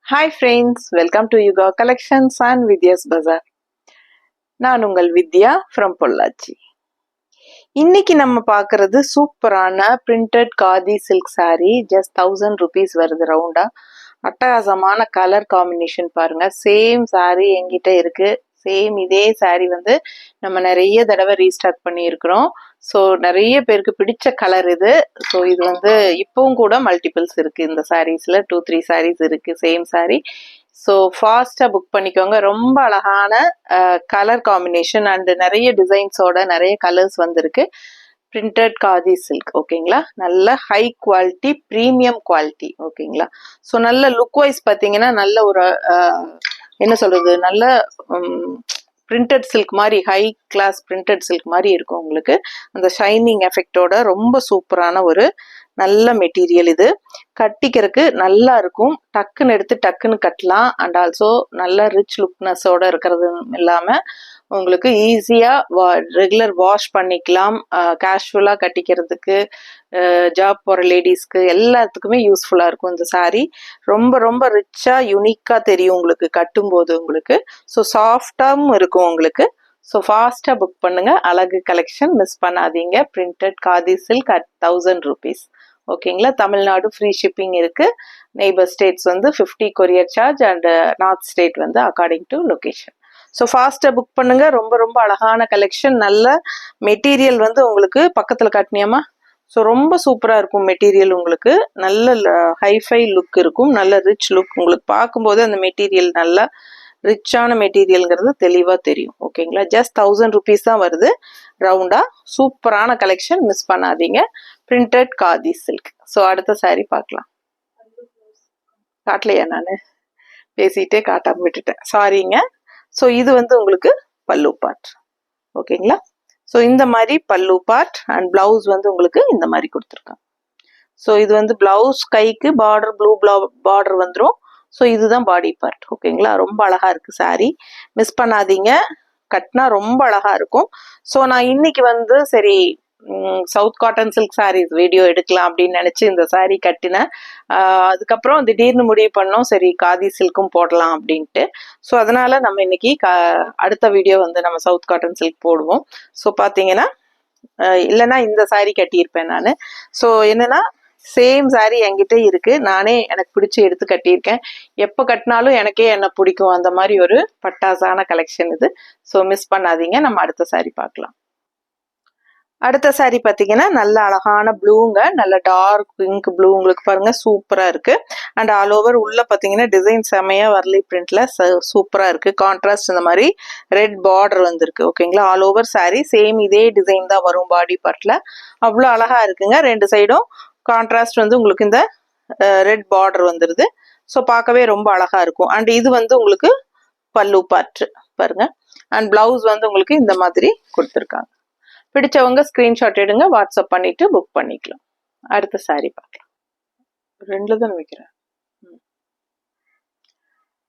Hi friends, welcome to Yuga Collections and Vidya's Bazaar. நான் உங்கள் வித்யா from Pollachi. இன்னைக்கு நம்ம பார்க்கறது சூப்பரான printed khadi silk saree, just 1000 rupees வருது ரவுண்டா. அட்டகாசமான கலர் காம்பினேஷன் பாருங்க. சேம் saree என்கிட்ட இருக்கு. சேம் இதே saree வந்து நம்ம நிறைய தடவை ரீஸ்டாக் பண்ணியிருக்கிறோம். ஸோ நிறைய பேருக்கு பிடிச்ச கலர் இது. ஸோ இது வந்து இப்பவும் கூட மல்டிபிள்ஸ் இருக்கு இந்த சாரீஸ்ல 2-3 sarees இருக்கு சேம் saree. ஸோ ஃபாஸ்டா புக் பண்ணிக்கோங்க. ரொம்ப அழகான கலர் காம்பினேஷன் அண்ட் நிறைய டிசைன்ஸோட நிறைய கலர்ஸ் வந்திருக்கு. பிரிண்டட் காதி சில்க் ஓகேங்களா. நல்ல ஹை குவாலிட்டி ப்ரீமியம் குவாலிட்டி ஓகேங்களா. ஸோ நல்ல லுக் வைஸ் பார்த்தீங்கன்னா நல்ல ஒரு என்ன சொல்றது நல்ல பிரிண்டட் சில்க் மாதிரி ஹை கிளாஸ் பிரிண்டட் சில்க் மாதிரி இருக்கும் உங்களுக்கு. அந்த ஷைனிங் எஃபெக்டோட ரொம்ப சூப்பரான ஒரு நல்ல மெட்டீரியல் இது. கட்டிக்கிறதுக்கு நல்லா இருக்கும். டக்குன்னு எடுத்து டக்குன்னு கட்டலாம். அண்ட் ஆல்சோ நல்ல ரிச் லுக்னஸோட இருக்கிறது இல்லாம உங்களுக்கு ஈஸியா ரெகுலர் வாஷ் பண்ணிக்கலாம். கேஷுவலா கட்டிக்கிறதுக்கு ஜாப் போற லேடிஸ்க்கு எல்லாத்துக்குமே யூஸ்ஃபுல்லா இருக்கும் இந்த saree. ரொம்ப ரொம்ப ரிச்சா யுனிக்கா தெரியும் உங்களுக்கு கட்டும்போது உங்களுக்கு. ஸோ சாஃப்டாவும் இருக்கும் உங்களுக்கு. ஸோ ஃபாஸ்டா புக் பண்ணுங்க. அழகு கலெக்ஷன் மிஸ் பண்ணாதீங்க. Printed khadi silk at 1000 rupees ஓகேங்களா. தமிழ்நாடு ஃப்ரீ ஷிப்பிங் இருக்கு. நெய்பர் ஸ்டேட்ஸ் வந்து 50 courier charge and north state வந்து அக்கார்டிங் டு லொகேஷன். ஸோ ஃபாஸ்ட்டாக புக் பண்ணுங்க. ரொம்ப ரொம்ப அழகான கலெக்ஷன். நல்ல மெட்டீரியல் வந்து உங்களுக்கு பக்கத்தில் காட்டினியாமா. ஸோ ரொம்ப சூப்பராக இருக்கும் மெட்டீரியல் உங்களுக்கு. நல்ல ஹைஃபை லுக் இருக்கும். நல்ல ரிச் லுக் உங்களுக்கு பார்க்கும்போது அந்த மெட்டீரியல் நல்லா ரிச்சான மெட்டீரியல்ங்கிறது தெளிவாக தெரியும் ஓகேங்களா. ஜஸ்ட் 1000 rupees தான் வருது ரவுண்டா. சூப்பரான கலெக்ஷன் மிஸ் பண்ணாதீங்க. Printed khadi silk. ஸோ அடுத்த saree பார்க்கலாம். காட்டலையா நான் பேசிட்டே காட்டாம விட்டுட்டேன் சாரிங்க. ஸோ இது வந்து உங்களுக்கு பல்லு பார்ட் ஓகேங்களா. ஸோ இந்த மாதிரி பல்லு பார்ட் அண்ட் பிளவுஸ் வந்து உங்களுக்கு இந்த மாதிரி கொடுத்துருக்காங்க. ஸோ இது வந்து பிளவுஸ் கைக்கு பார்டர் ப்ளூ பார்டர் வந்துடும். ஸோ இதுதான் பாடி பார்ட் ஓகேங்களா. ரொம்ப அழகா இருக்கு saree. மிஸ் பண்ணாதீங்க. கட்டினா ரொம்ப அழகா இருக்கும். ஸோ நான் இன்னைக்கு வந்து சரி south cotton silk sarees video எடுக்கலாம் அப்படின்னு நினைச்சு இந்த saree கட்டினேன். அதுக்கப்புறம் திடீர்னு முடிவு பண்ணோம் சரி காதி சில்க்கும் போடலாம் அப்படின்ட்டு. ஸோ அதனால நம்ம இன்னைக்கு அடுத்த வீடியோ வந்து நம்ம சவுத் காட்டன் சில்க் போடுவோம். ஸோ பார்த்தீங்கன்னா இல்லைன்னா இந்த saree கட்டியிருப்பேன் நான். ஸோ என்னன்னா சேம் saree என்கிட்ட இருக்கு. நானே எனக்கு பிடிச்சி எடுத்து கட்டியிருக்கேன். எப்போ கட்டினாலும் எனக்கே என்ன பிடிக்கும் அந்த மாதிரி ஒரு பட்டாசான கலெக்ஷன் இது. ஸோ மிஸ் பண்ணாதீங்க. நம்ம அடுத்த saree பார்க்கலாம். அடுத்த saree பார்த்தீங்கன்னா நல்ல அழகான ப்ளூங்க. நல்ல டார்க் பிங்க் ப்ளூ உங்களுக்கு பாருங்க சூப்பரா இருக்கு. அண்ட் ஆல் ஓவர் உள்ள பார்த்தீங்கன்னா டிசைன் செமையா வரலி பிரிண்ட்ல சூப்பரா இருக்கு. கான்ட்ராஸ்ட் இந்த மாதிரி ரெட் பார்டர் வந்திருக்கு ஓகேங்களா. ஆல் ஓவர் saree சேம் இதே டிசைன் தான் வரும் பாடி பார்ட்ல. அவ்வளோ அழகா இருக்குங்க. ரெண்டு சைடும் கான்ட்ராஸ்ட் வந்து உங்களுக்கு இந்த ரெட் பார்டர் வந்துருது. ஸோ பார்க்கவே ரொம்ப அழகா இருக்கும். அண்ட் இது வந்து உங்களுக்கு பல்லு பார்ட் பாருங்க. அண்ட் பிளவுஸ் வந்து உங்களுக்கு இந்த மாதிரி கொடுத்துருக்காங்க. பிடிச்சவங்க ஸ்கிரீன்ஷாட் எடுங்க, வாட்ஸ்அப் பண்ணிட்டு புக் பண்ணிக்கலாம். அடுத்த saree பார்க்கலாம். ரெண்டுல தான் வைக்கிறேன்.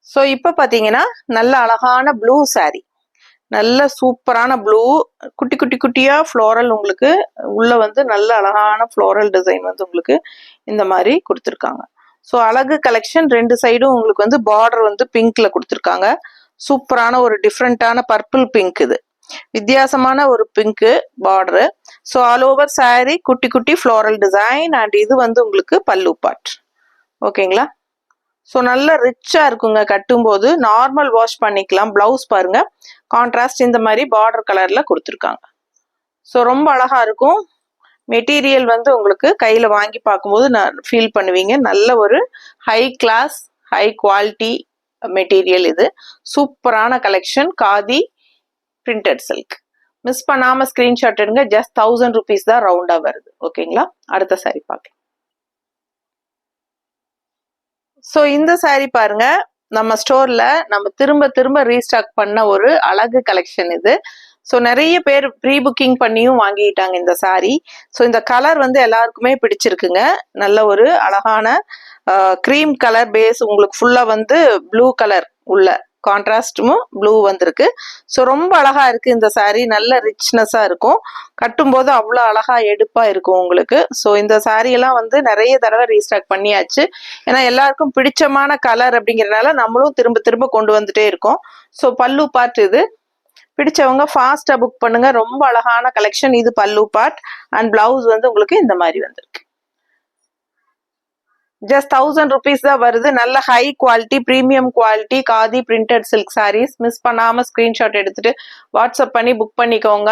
ஸோ இப்போ பார்த்தீங்கன்னா நல்ல அழகான ப்ளூ saree. நல்ல சூப்பரான ப்ளூ குட்டி குட்டி குட்டியா ஃப்ளோரல் உங்களுக்கு உள்ள வந்து நல்ல அழகான ஃப்ளோரல் டிசைன் வந்து உங்களுக்கு இந்த மாதிரி கொடுத்துருக்காங்க. ஸோ அழகு கலெக்ஷன். ரெண்டு சைடும் உங்களுக்கு வந்து பார்டர் வந்து பிங்க்ல கொடுத்துருக்காங்க. சூப்பரான ஒரு டிஃப்ரெண்டான பர்பிள் பிங்க். இது வித்தியாசமான ஒரு pink border. So all over saree குட்டி குட்டி ஃப்ளோரல் டிசைன் அண்ட் இது வந்து உங்களுக்கு பல்லு பார்ட் ஓகேங்களா. ஸோ நல்ல ரிச்சா இருக்குங்க கட்டும்போது. நார்மல் வாஷ் பண்ணிக்கலாம். பிளவுஸ் பாருங்க கான்ட்ராஸ்ட் இந்த மாதிரி பார்டர் கலர்ல கொடுத்துருக்காங்க. ஸோ ரொம்ப அழகா இருக்கும். மெட்டீரியல் வந்து உங்களுக்கு கையில வாங்கி பார்க்கும்போது ஃபீல் பண்ணுவீங்க. நல்ல ஒரு high class high quality material இது. சூப்பரான collection khadi printed silk. Miss பண்ணாம ஸ்கிரீன்ஷாட் எடுங்க. ஜஸ்ட் 1000 rupees தான் ரவுண்டா வருது ஓகேங்களா. அடுத்த saree பார்க்கலாம். ஸோ இந்த saree பாருங்க நம்ம ஸ்டோர்ல நம்ம திரும்ப திரும்ப ரீஸ்டாக் பண்ண ஒரு அழகு கலெக்ஷன் இது. ஸோ நிறைய பேர் ப்ரீ புக்கிங் பண்ணியும் வாங்கிட்டாங்க இந்த saree. ஸோ இந்த கலர் வந்து எல்லாருக்குமே பிடிச்சிருக்குங்க. நல்ல ஒரு அழகான க்ரீம் கலர் பேஸ் உங்களுக்கு ஃபுல்லா வந்து ப்ளூ கலர் உள்ள கான்ட்ராஸ்டும் ப்ளூ வந்திருக்கு. ஸோ ரொம்ப அழகா இருக்கு இந்த saree. நல்ல ரிச்னஸா இருக்கும், கட்டும்போது அவ்வளோ அழகா எடுப்பா இருக்கும் உங்களுக்கு. ஸோ இந்த saree எல்லாம் வந்து நிறைய தடவை ரீஸ்டாக் பண்ணியாச்சு. ஏன்னா எல்லாருக்கும் பிடிச்சமான கலர் அப்படிங்கிறதுனால நம்மளும் திரும்ப திரும்ப கொண்டு வந்துட்டே இருக்கோம். ஸோ பல்லு பார்ட் இது. பிடிச்சவங்க ஃபாஸ்டா புக் பண்ணுங்க. ரொம்ப அழகான கலெக்ஷன். இது பல்லு பார்ட் அண்ட் பிளவுஸ் வந்து உங்களுக்கு இந்த மாதிரி வந்திருக்கு. ஜஸ்ட் 1000 rupees தான் வருது. நல்ல high quality, premium quality khadi printed silk sarees. Miss பண்ணாம ஸ்கிரீன்ஷாட் எடுத்துட்டு வாட்ஸ்அப் பண்ணி புக் பண்ணிக்கோங்க.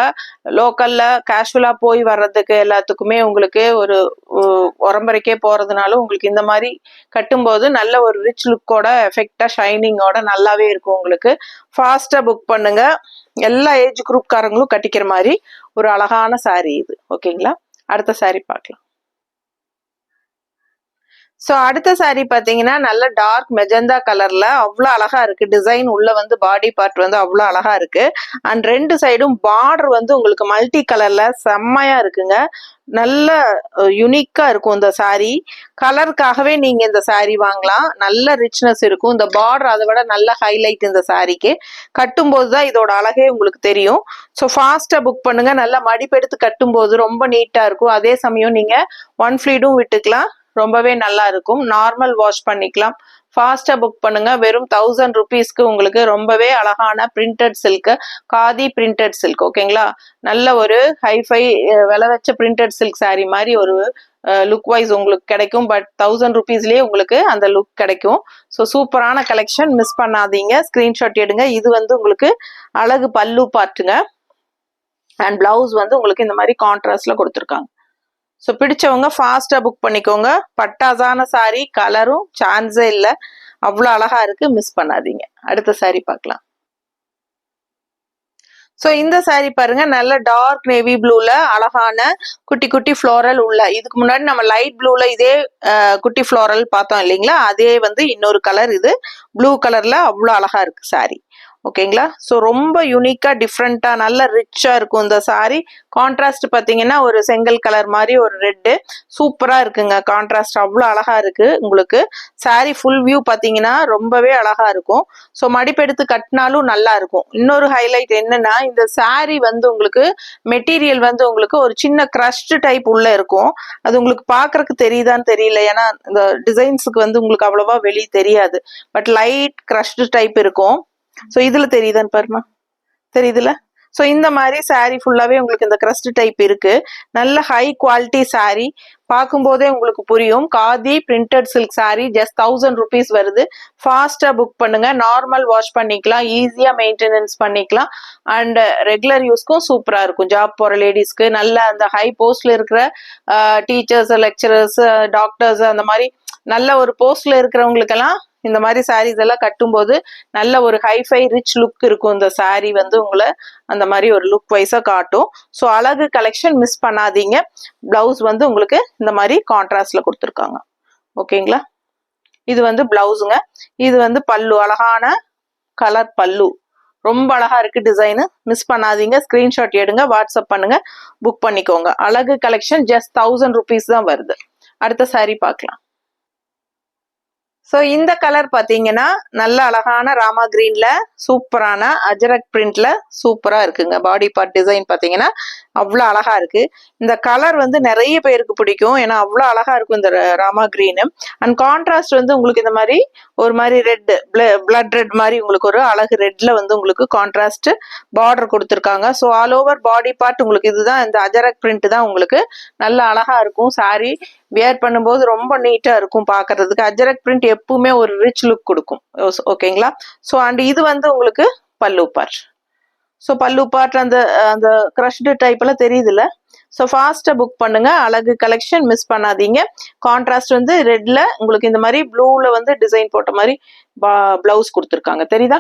லோக்கல்ல கேஷுவலா போய் வர்றதுக்கு எல்லாத்துக்குமே உங்களுக்கு ஒரு உரம்பரைக்கே போறதுனால உங்களுக்கு இந்த மாதிரி கட்டும்போது நல்ல ஒரு ரிச் லுக்கோட எஃபெக்டா ஷைனிங்கோட நல்லாவே இருக்கும் உங்களுக்கு. ஃபாஸ்டா புக் பண்ணுங்க. எல்லா ஏஜ் குரூப் காரங்களும் கட்டிக்கிற மாதிரி ஒரு அழகான சாரீ இது. ஓகேங்களா, அடுத்த சாரீ பார்க்கலாம். ஸோ அடுத்த சாரீ பார்த்தீங்கன்னா நல்ல டார்க் மெஜந்தா கலர்ல அவ்வளோ அழகா இருக்கு. டிசைன் உள்ள வந்து பாடி பார்ட் வந்து அவ்வளோ அழகா இருக்கு. அண்ட் ரெண்டு சைடும் பார்டர் வந்து உங்களுக்கு மல்டி கலர்ல செம்மையா இருக்குங்க. நல்ல யுனிக்கா இருக்கும் இந்த சாரீ. கலருக்காகவே நீங்க இந்த சாரீ வாங்கலாம். நல்ல ரிச்னஸ் இருக்கும். இந்த பார்டர் அதை விட நல்ல ஹைலைட் இந்த சாரீக்கு. கட்டும்போது தான் இதோட அழகே உங்களுக்கு தெரியும். ஸோ ஃபாஸ்டா புக் பண்ணுங்க. நல்லா மடிப்பெடுத்து கட்டும்போது ரொம்ப நீட்டா இருக்கும். அதே சமயம் நீங்க ஒன் ஃபிளீடும் விட்டுக்கலாம், ரொம்பவே நல்லா இருக்கும். நார்மல் வாஷ் பண்ணிக்கலாம். ஃபாஸ்டா புக் பண்ணுங்க. வெறும் 1000 rupeesக்கு உங்களுக்கு ரொம்பவே அழகான printed silk, khadi printed silk. ஓகேங்களா, நல்ல ஒரு ஹைஃபை விலை வச்ச பிரிண்டட் சில்க் சாரீ மாதிரி ஒரு லுக் வைஸ் உங்களுக்கு கிடைக்கும். பட் 1000 rupeesலயே உங்களுக்கு அந்த லுக் கிடைக்கும். ஸோ சூப்பரான கலெக்ஷன், மிஸ் பண்ணாதீங்க. ஸ்கிரீன்ஷாட் எடுங்க. இது வந்து உங்களுக்கு அழகு பல்லு பார்ட்டுங்க. அண்ட் பிளவுஸ் வந்து உங்களுக்கு இந்த மாதிரி கான்ட்ராஸ்ட்ல கொடுத்துருக்காங்க. ஸோ பிடிச்சவங்க ஃபாஸ்டா புக் பண்ணிக்கோங்க. பட்டாசான சாரீ, கலரும் சான்ஸே இல்லை, அவ்வளோ அழகா இருக்கு. மிஸ் பண்ணாதீங்க. அடுத்த சாரீ பார்க்கலாம். ஸோ இந்த சாரீ பாருங்க, நல்ல டார்க் நேவி ப்ளூல அழகான குட்டி குட்டி ஃப்ளோரல் உள்ள. இதுக்கு முன்னாடி நம்ம லைட் ப்ளூல இதே குட்டி ஃப்ளோரல் பார்த்தோம் இல்லைங்களா, அதே வந்து இன்னொரு கலர். இது ப்ளூ கலர்ல அவ்வளோ அழகா இருக்கு சாரீ. ஓகேங்களா, ஸோ ரொம்ப யூனிக்கா டிஃப்ரெண்டா நல்ல ரிச்சா இருக்கும் இந்த சாரீ. கான்ட்ராஸ்ட் பார்த்தீங்கன்னா ஒரு செங்கல் கலர் மாதிரி ஒரு ரெட்டு சூப்பரா இருக்குங்க. கான்ட்ராஸ்ட் அவ்வளோ அழகா இருக்கு உங்களுக்கு. சாரீ ஃபுல் வியூ பார்த்தீங்கன்னா ரொம்பவே அழகா இருக்கும். ஸோ மடிப்பெடுத்து கட்டினாலும் நல்லா இருக்கும். இன்னொரு ஹைலைட் என்னன்னா, இந்த சாரீ வந்து உங்களுக்கு மெட்டீரியல் வந்து உங்களுக்கு ஒரு சின்ன கிரஷ்ட் டைப் உள்ள இருக்கும். அது உங்களுக்கு பாக்குறதுக்கு தெரியுதான்னு தெரியல, ஏன்னா இந்த டிசைன்ஸுக்கு வந்து உங்களுக்கு அவ்வளவா வெளியே தெரியாது. பட் லைட் கிரஷ்ட் டைப் இருக்கும். ஸோ இதுல தெரியுதான்னு பாருமா, தெரியுதுல. ஸோ இந்த மாதிரி சாரீ ஃபுல்லாவே உங்களுக்கு இந்த கிரஸ்ட் டைப் இருக்கு. நல்ல ஹை குவாலிட்டி சாரீ. பார்க்கும்போதே உங்களுக்கு புரியும். Khadi printed silk sari. Just 1000 rupees வருது. ஃபாஸ்டா புக் பண்ணுங்க. நார்மல் வாஷ் பண்ணிக்கலாம், ஈஸியா மெயின்டெனன்ஸ் பண்ணிக்கலாம். அண்ட் ரெகுலர் யூஸ்க்கும் சூப்பரா இருக்கும். ஜாப் போற லேடிஸ்க்கு, நல்ல அந்த ஹை போஸ்ட்ல இருக்கிற டீச்சர்ஸ், லெக்சரர்ஸ், டாக்டர்ஸ், அந்த மாதிரி நல்ல ஒரு போஸ்ட்ல இருக்கிறவங்களுக்கெல்லாம் இந்த மாதிரி சாரீஸ் எல்லாம் கட்டும்போது நல்ல ஒரு ஹைஃபை ரிச் லுக் இருக்கும். இந்த சாரீ வந்து உங்களை அந்த மாதிரி ஒரு லுக் வைஸா காட்டும். ஸோ அழகு கலெக்ஷன், மிஸ் பண்ணாதீங்க. பிளவுஸ் வந்து உங்களுக்கு இந்த மாதிரி கான்ட்ராஸ்ட்ல கொடுத்துருக்காங்க. ஓகேங்களா, இது வந்து பிளவுஸுங்க. இது வந்து பல்லு, அழகான கலர் பல்லு, ரொம்ப அழகா இருக்கு டிசைனு. மிஸ் பண்ணாதீங்க. ஸ்கிரீன்ஷாட் எடுங்க, வாட்ஸ்அப் பண்ணுங்க, புக் பண்ணிக்கோங்க. அழகு கலெக்ஷன் ஜஸ்ட் 1000 rupees தான் வருது. அடுத்த சாரீ பார்க்கலாம். ஸோ இந்த கலர் பார்த்தீங்கன்னா நல்ல அழகான ராமா கிரீன்ல சூப்பரான அஜரக் பிரிண்ட்ல சூப்பரா இருக்குங்க. பாடி பார்ட் டிசைன் பார்த்தீங்கன்னா அவ்வளோ அழகா இருக்கு. இந்த கலர் வந்து நிறைய பேருக்கு பிடிக்கும், ஏன்னா அவ்வளோ அழகா இருக்கும் இந்த ராமா கிரீனு. அண்ட் கான்ட்ராஸ்ட் வந்து உங்களுக்கு இந்த மாதிரி ஒரு மாதிரி ரெட், பிளட் ரெட் மாதிரி உங்களுக்கு ஒரு அழகு ரெட்ல வந்து உங்களுக்கு கான்ட்ராஸ்ட் பார்டர் கொடுத்துருக்காங்க. So all over body part உங்களுக்கு இதுதான், இந்த அஜரக் பிரிண்ட் தான் உங்களுக்கு நல்ல அழகா இருக்கும். சாரி வியர் பண்ணும்போது ரொம்ப நீட்டா இருக்கும் பார்க்கறதுக்கு. அஜரக் பிரிண்ட் எப்பவுமே ஒரு ரிச் லுக் கொடுக்கும். ஓகேங்களா, ஸோ அண்ட் இது வந்து உங்களுக்கு பல்லு பார்ட். ஸோ பல்லு பார்ட் அந்த அந்த கிரஷ்டு டைப் எல்லாம் தெரியுதுல்ல. ஸோ ஃபாஸ்டா புக் பண்ணுங்க. அழகு கலெக்ஷன், மிஸ் பண்ணாதீங்க. கான்ட்ராஸ்ட் வந்து ரெட்ல உங்களுக்கு இந்த மாதிரி ப்ளூல வந்து டிசைன் போட்ட மாதிரி பிளவுஸ் கொடுத்துருக்காங்க, தெரியுதா.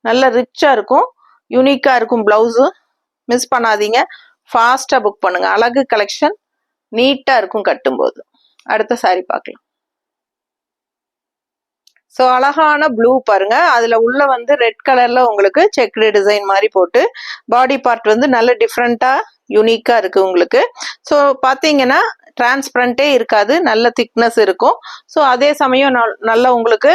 நல்ல ரிச்சா இருக்கும், யூனிக்கா இருக்கும் பிளவுஸு. மிஸ் பண்ணாதீங்க. ஃபாஸ்டா புக் பண்ணுங்க. அழகு கலெக்ஷன், நீட்டா இருக்கும் கட்டும்போது. அடுத்த சாரி பார்க்கலாம். ஸோ அழகான ப்ளூ பாருங்க, அதுல உள்ள வந்து ரெட் கலர்ல உங்களுக்கு செக்டு டிசைன் மாதிரி போட்டு பாடி பார்ட் வந்து நல்ல டிஃப்ரெண்டா யூனிக்கா இருக்கு உங்களுக்கு. ஸோ பாத்தீங்கன்னா டிரான்ஸ்பரண்டே இருக்காது, நல்ல திக்னஸ் இருக்கும். ஸோ அதே சமயம் நல்லா உங்களுக்கு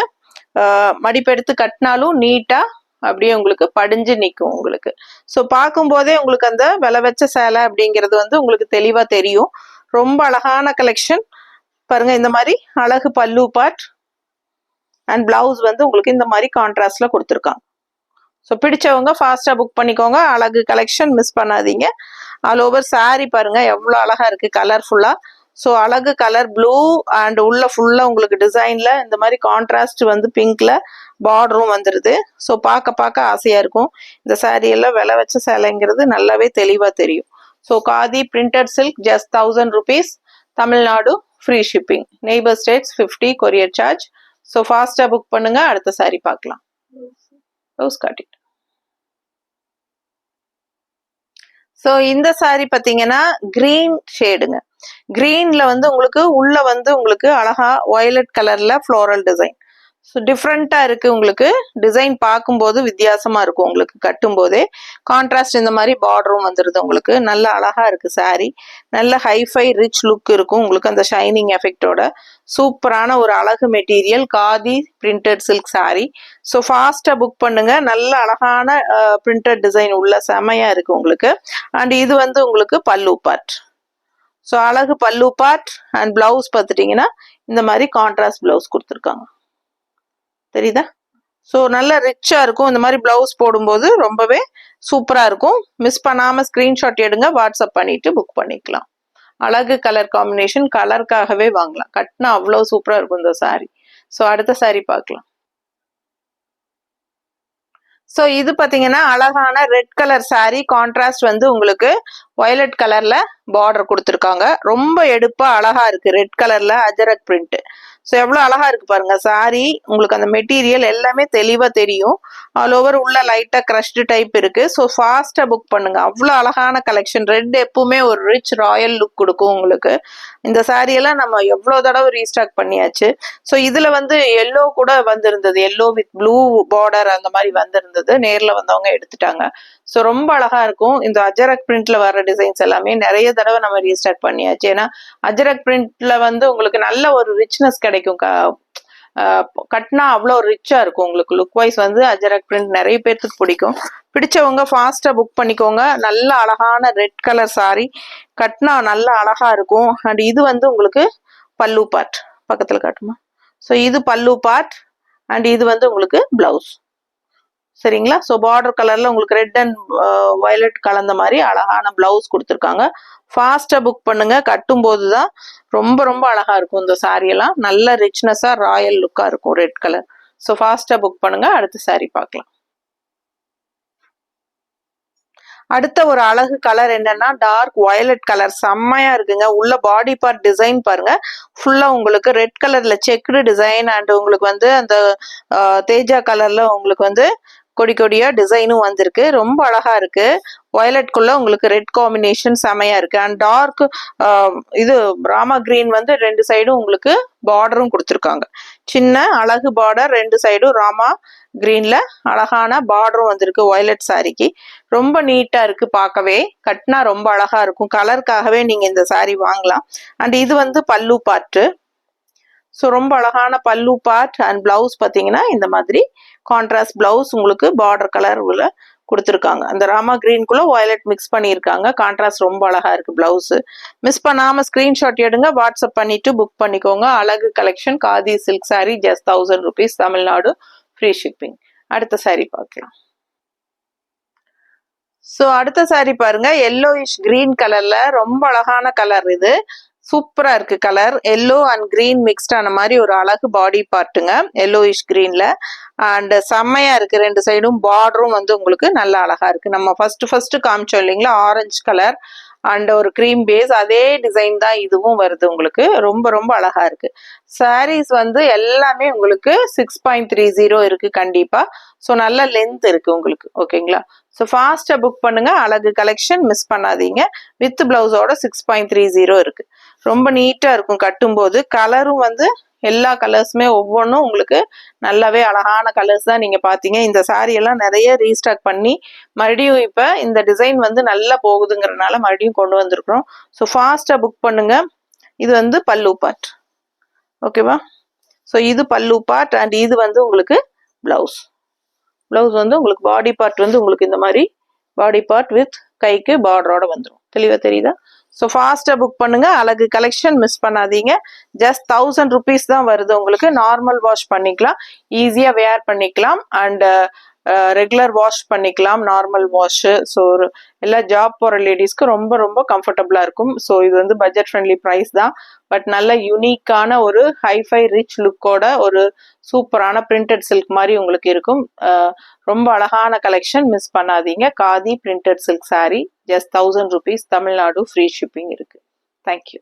மடிப்பெடுத்து கட்டினாலும் நீட்டா அப்படியே உங்களுக்கு படிஞ்சு நிற்கும் உங்களுக்கு. ஸோ பார்க்கும்போதே உங்களுக்கு அந்த விலை வச்ச சேலை அப்படிங்கிறது வந்து உங்களுக்கு தெளிவா தெரியும். ரொம்ப அழகான கலெக்ஷன் பாருங்க. இந்த மாதிரி அழகு பல்லு பார்ட் அண்ட் பிளவுஸ் வந்து உங்களுக்கு இந்த மாதிரி கான்ட்ராஸ்ட்ல கொடுத்துருக்காங்க. ஸோ பிடிச்சவங்க ஃபாஸ்டா புக் பண்ணிக்கோங்க. அழகு கலெக்ஷன் மிஸ் பண்ணாதீங்க. ஆல் ஓவர் சாரி பாருங்க எவ்வளோ அழகா இருக்கு கலர்ஃபுல்லா. ஸோ அழகு கலர் ப்ளூ அண்ட் உள்ள ஃபுல்லா உங்களுக்கு டிசைன்ல இந்த மாதிரி கான்ட்ராஸ்ட் வந்து பிங்க்ல பார்டரும் வந்துருது. ஸோ பார்க்க ஆசையா இருக்கும். இந்த சாரி எல்லாம் விலை வச்ச சேலைங்கிறது நல்லாவே தெளிவா தெரியும். So khadi printed silk just 1000 rupees, Tamil Nadu free shipping, neighbour states 50 courier charge. So ஃபாஸ்டா புக் பண்ணுங்க. அடுத்த சாரி பார்க்கலாம். ப்ளவுஸ் காட்டிட்டு. ஸோ இந்த சாரி பார்த்தீங்கன்னா கிரீன் ஷேடுங்க. கிரீன்ல வந்து உங்களுக்கு உள்ள வந்து உங்களுக்கு அழகா வயலட் கலர்ல ஃப்ளோரல் டிசைன். ஸோ டிஃப்ரெண்டா இருக்கு உங்களுக்கு. டிசைன் பார்க்கும்போது வித்தியாசமா இருக்கும் உங்களுக்கு. கட்டும் போதே கான்ட்ராஸ்ட் இந்த மாதிரி பார்டரும் வந்துருது உங்களுக்கு. நல்ல அழகா இருக்கு சாரி. நல்ல ஹைஃபை ரிச் லுக் இருக்கும் உங்களுக்கு அந்த ஷைனிங் எஃபெக்டோட. சூப்பரான ஒரு அழகு material khadi printed silk sorry. So ஃபாஸ்டா புக் பண்ணுங்க. நல்ல அழகான பிரிண்டட் டிசைன் உள்ள செமையா இருக்கு உங்களுக்கு. அண்ட் இது வந்து உங்களுக்கு பல்லு பார்ட். ஸோ அழகு பல்லு பார்ட் அண்ட் பிளவுஸ் பார்த்துட்டீங்கன்னா இந்த மாதிரி கான்ட்ராஸ்ட் பிளவுஸ் கொடுத்துருக்காங்க. தெரியுதா? ஸோ நல்ல ரிச்சா இருக்கும். இந்த மாதிரி பிளவுஸ் போடும்போது ரொம்பவே சூப்பரா இருக்கும். மிஸ் பண்ணாம ஸ்கிரீன்ஷாட் எடுங்க, வாட்ஸ்அப் பண்ணிட்டு புக் பண்ணிக்கலாம். அழகு கலர் காம்பினேஷன், கலருக்காகவே வாங்கலாம். கட்டினா அவ்வளோ சூப்பரா இருக்கும் இந்த சாரி. ஸோ அடுத்த சாரி பார்க்கலாம். ஸோ இது பார்த்தீங்கன்னா அழகான ரெட் கலர் சாரி. கான்ட்ராஸ்ட் வந்து உங்களுக்கு வயலட் கலர்ல பார்டர் கொடுத்துருக்காங்க. ரொம்ப எடுப்பா அழகா இருக்கு. ரெட் கலர்ல அஜரக் பிரிண்ட். ஸோ எவ்வளோ அழகா இருக்கு பாருங்க சாரி. உங்களுக்கு அந்த மெட்டீரியல் எல்லாமே தெளிவா தெரியும். ஆல் ஓவர் உள்ள லைட்டா கிரஷ்டு டைப் இருக்கு. ஸோ ஃபாஸ்டா புக் பண்ணுங்க. அவ்வளோ அழகான கலெக்ஷன். ரெட் எப்பவுமே ஒரு ரிச் ராயல் லுக் கொடுக்கும் உங்களுக்கு. இந்த சாரி எல்லாம் நம்ம எவ்வளோ தடவை ரீஸ்டாக் பண்ணியாச்சு. ஸோ இதுல வந்து எல்லோ கூட வந்திருந்தது. எல்லோ வித் ப்ளூ பார்டர் அந்த மாதிரி வந்திருந்தது. நேர்ல வந்தவங்க எடுத்துட்டாங்க. ஸோ ரொம்ப அழகா இருக்கும். இந்த அஜரக் பிரிண்ட்ல வர டிசைன்ஸ் எல்லாமே நிறைய தடவை நம்ம ரீஸ்டாக் பண்ணியாச்சு. ஏன்னா அஜரக் பிரிண்ட்ல வந்து உங்களுக்கு நல்ல ஒரு ரிச்னஸ் கிடைக்கும். கட்னா அவ்வளோ ரிச்சா இருக்கும் உங்களுக்கு. லுக் வைஸ் வந்து அஜரக் பிரிண்ட் நிறைய பேர்த்துக்கு பிடிக்கும். பிடிச்சவங்க ஃபாஸ்டா புக் பண்ணிக்கோங்க. நல்ல அழகான ரெட் கலர் சாரி. கட்னா நல்லா அழகா இருக்கும். அண்ட் இது வந்து உங்களுக்கு பல்லு பார்ட். பக்கத்துல காட்டுமா? ஸோ இது பல்லு பார்ட் அண்ட் இது வந்து உங்களுக்கு பிளவுஸ். சரிங்களா? ஸோ பார்டர் கலர்ல உங்களுக்கு ரெட் அண்ட் வயலட் கலந்த மாதிரி அழகான பிளவுஸ் கொடுத்துருக்காங்க. ஃபாஸ்டா புக் பண்ணுங்க. கட்டும் போதுதான் ரொம்ப ரொம்ப அழகா இருக்கும் இந்த சாரி எல்லாம். நல்ல ரிச்னஸா ராயல் லுக்கா இருக்கும் ரெட் கலர். ஸோ ஃபாஸ்டா புக் பண்ணுங்க. அடுத்த சாரி பார்க்கலாம். அடுத்த ஒரு அழகு கலர் என்னன்னா டார்க் வயலட் கலர். செம்மையா இருக்குங்க. உள்ள பாடி பார்ட் டிசைன் பாருங்க. ஃபுல்லா உங்களுக்கு ரெட் கலர்ல செக்குடு டிசைன் அண்ட் உங்களுக்கு வந்து அந்த தேஜா கலர்ல உங்களுக்கு வந்து கொடி கொடியா டிசைனும் வந்திருக்கு. ரொம்ப அழகா இருக்கு. வயலட்குள்ள உங்களுக்கு ரெட் காம்பினேஷன் செமையா இருக்கு. அண்ட் டார்க் இது ராமா கிரீன் வந்து ரெண்டு சைடும் உங்களுக்கு பார்டரும் கொடுத்துருக்காங்க. சின்ன அழகு பார்டர், ரெண்டு சைடும் ராமா கிரீன்ல அழகான பார்டரும் வந்திருக்கு வயலட் சாரிக்கு. ரொம்ப நீட்டா இருக்கு பார்க்கவே. கட்டினா ரொம்ப அழகா இருக்கும். கலருக்காகவே நீங்க இந்த சாரி வாங்கலாம். அண்ட் இது வந்து பல்லு பார்ட். ஸோ ரொம்ப அழகான பல்லு பார்ட் அண்ட் பிளவுஸ் பார்த்தீங்கன்னா இந்த மாதிரி கான்ட்ராஸ்ட் பிளவுஸ் உங்களுக்கு பார்டர் கலர் உள்ள கொடுத்துருக்காங்க. அந்த ராமா கிரீன்குள்ள வயலட் மிக்ஸ் பண்ணியிருக்காங்க. கான்ட்ராஸ்ட் ரொம்ப அழகா இருக்கு பிளவுஸ். மிஸ் பண்ணாம ஸ்கிரீன்ஷாட் எடுங்க, வாட்ஸ்அப் பண்ணிட்டு புக் பண்ணிக்கோங்க. அழகு collection khadi silk sorry just 1000 rupees, Tamil Nadu free shipping. அடுத்த சாரி பார்க்கலாம். ஸோ அடுத்த சாரி பாருங்க. எல்லோயிஷ் கிரீன் கலர்ல ரொம்ப அழகான கலர். இது சூப்பரா இருக்கு colour. Yellow and green mixed ஆன மாதிரி ஒரு அழகு பாடி பார்ட்டுங்க. எல்லோயிஷ் கிரீன்ல அண்ட் செம்மையா இருக்கு. ரெண்டு சைடும் பார்டரும் வந்து உங்களுக்கு நல்ல அழகா இருக்கு. நம்ம ஃபர்ஸ்ட் காமிச்சோம் இல்லைங்களா ஆரஞ்சு கலர் அண்ட் ஒரு கிரீம் பேஸ், அதே டிசைன் தான் இதுவும் வருது உங்களுக்கு. ரொம்ப ரொம்ப அழகா இருக்கு. சாரீஸ் வந்து எல்லாமே உங்களுக்கு 6.30 இருக்கு கண்டிப்பா. ஸோ நல்ல லென்த் இருக்கு உங்களுக்கு. ஓகேங்களா? ஸோ ஃபாஸ்டா புக் பண்ணுங்க. அழகு கலெக்ஷன் மிஸ் பண்ணாதீங்க. வித் பிளவுஸோட 6.30 இருக்கு. ரொம்ப நீட்டா இருக்கும் கட்டும்போது. கலரும் வந்து எல்லா கலர்ஸுமே ஒவ்வொன்றும் உங்களுக்கு நல்லாவே அழகான கலர்ஸ் தான் நீங்க பாத்தீங்க. இந்த சாரி எல்லாம் நிறைய ரீஸ்டாக் பண்ணி மறுபடியும் இப்ப இந்த டிசைன் வந்து நல்லா போகுதுங்கிறதுனால மறுபடியும் கொண்டு வந்திருக்கிறோம். ஸோ ஃபாஸ்டா புக் பண்ணுங்க. இது வந்து பல்லு பார்ட். ஓகேவா? ஸோ இது பல்லு பார்ட் அண்ட் இது வந்து உங்களுக்கு பிளவுஸ். பிளவுஸ் வந்து உங்களுக்கு பாடி பார்ட் வந்து உங்களுக்கு இந்த மாதிரி பாடி பார்ட் வித் கைக்கு பார்டரோட வந்துடும். தெளிவா தெரியுதா? ஸோ ஃபாஸ்ட்டாக புக் பண்ணுங்க. அழகு கலெக்ஷன் மிஸ் பண்ணாதீங்க. ஜஸ்ட் 1000 rupees தான் வருது உங்களுக்கு. நார்மல் வாஷ் பண்ணிக்கலாம், ஈஸியாக வேர் பண்ணிக்கலாம் அண்ட் ரெகுலர் வாஷ் பண்ணிக்கலாம், நார்மல் வாஷு. ஸோ எல்லா ஜாப் போகிற லேடிஸ்க்கு ரொம்ப ரொம்ப கம்ஃபர்டபுளாக இருக்கும். ஸோ இது வந்து பட்ஜெட் ஃப்ரெண்ட்லி ப்ரைஸ் தான், பட் நல்ல யூனிக்கான ஒரு ஹைஃபை ரிச் லுக்கோட ஒரு சூப்பரான பிரிண்டட் சில்க் மாதிரி உங்களுக்கு இருக்கும். ரொம்ப அழகான கலெக்ஷன், மிஸ் பண்ணாதீங்க. Khadi printed silk sari, just 1000 rupees, Tamil Nadu free shipping இருக்கு. தேங்க்யூ.